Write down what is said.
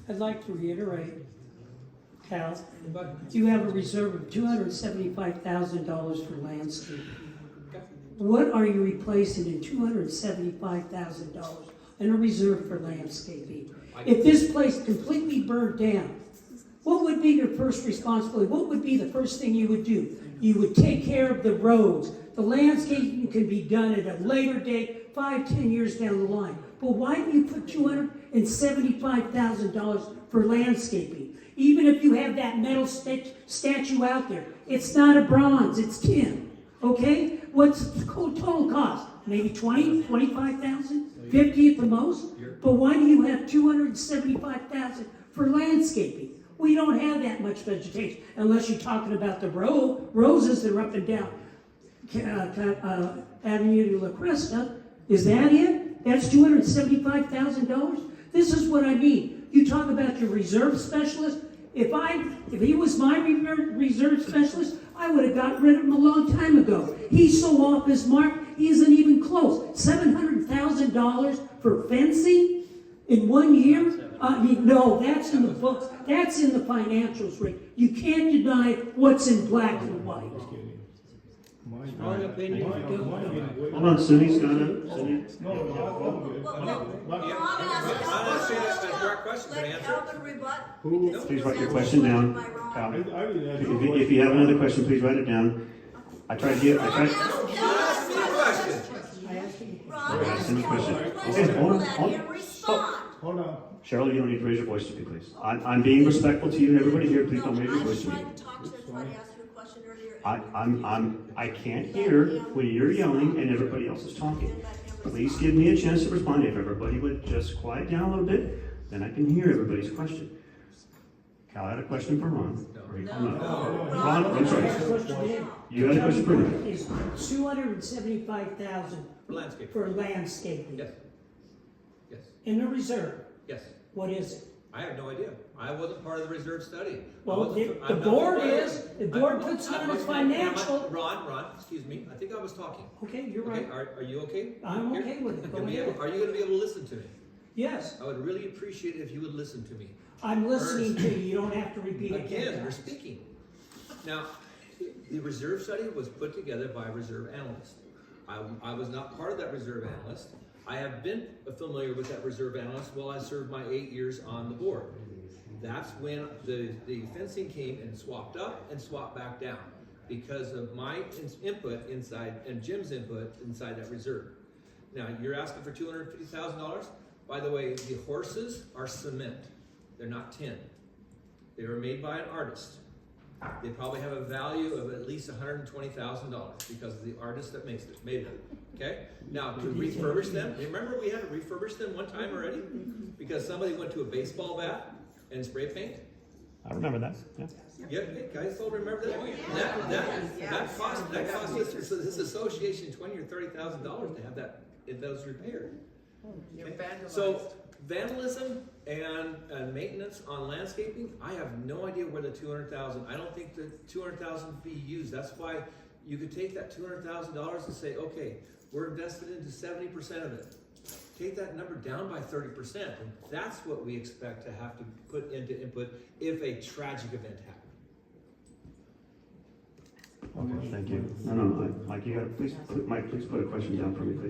I'd like to reiterate, Cal, you have a reserve of $275,000 for landscaping. What are you replacing in $275,000 in a reserve for landscaping? If this place completely burned down, what would be your first responsibility? What would be the first thing you would do? You would take care of the roads. The landscaping can be done at a later date, 5-10 years down the line. But why do you put $275,000 for landscaping? Even if you have that metal statue out there, it's not a bronze, it's tin. Okay? What's the total cost? Maybe 20, 25,000, 50 at the most? But why do you have 275,000 for landscaping? We don't have that much vegetation, unless you're talking about the roses that are up and down Avenue de la Cresta. Is that it? That's $275,000? This is what I mean. You talk about your reserve specialist. If he was my reserve specialist, I would have gotten rid of him a long time ago. He's so off his mark, he isn't even close. $700,000 for fencing in 1 year? No, that's in the books. That's in the financials, Rick. You can't deny what's in black and white. Strong opinion. Hold on, Sunny's got it. Sunny. Please write your question down. Cal. If you have another question, please write it down. I tried. Ron, Ask any question. Okay, hold on. Hold on. Cheryl, you don't need to raise your voice to me, please. I'm being respectful to you and everybody here. Please don't raise your voice to me. I can't hear when you're yelling and everybody else is talking. Please give me a chance to respond. If everybody would just quiet down a little bit, then I can hear everybody's question. Cal had a question for Ron. Ron, I'm sorry. You had a question for Ron. Is $275,000 for landscaping? Yes. Yes. In the reserve? Yes. What is it? I have no idea. I wasn't part of the reserve study. Well, the board is. The board puts it on its financial. Ron, excuse me. I think I was talking. Okay, you're right. Are you okay? I'm okay with it. Go ahead. Are you going to be able to listen to me? Yes. I would really appreciate it if you would listen to me. I'm listening to you. You don't have to repeat it. Again, you're speaking. Now, the reserve study was put together by a reserve analyst. I was not part of that reserve analyst. I have been familiar with that reserve analyst while I served my 8 years on the board. That's when the fencing came and swapped up and swapped back down because of my input inside and Jim's input inside that reserve. Now, you're asking for $250,000. By the way, the horses are cement. They're not tin. They were made by an artist. They probably have a value of at least $120,000 because of the artist that made them. Okay? Now, to refurbish them, remember we had to refurbish them one time already? Because somebody went to a baseball bat and spray paint? I remember that. Yeah. Yeah, guys all remember that? That cost this association $20,000 or $30,000 to have those repaired. Okay? So vandalism and maintenance on landscaping, I have no idea where the $200,000. I don't think the $200,000 be used. That's why you could take that $200,000 and say, okay, we're invested into 70% of it. Take that number down by 30%, and that's what we expect to have to put into input if a tragic event happened. Okay, thank you. No, Mike, please put a question down for me, please.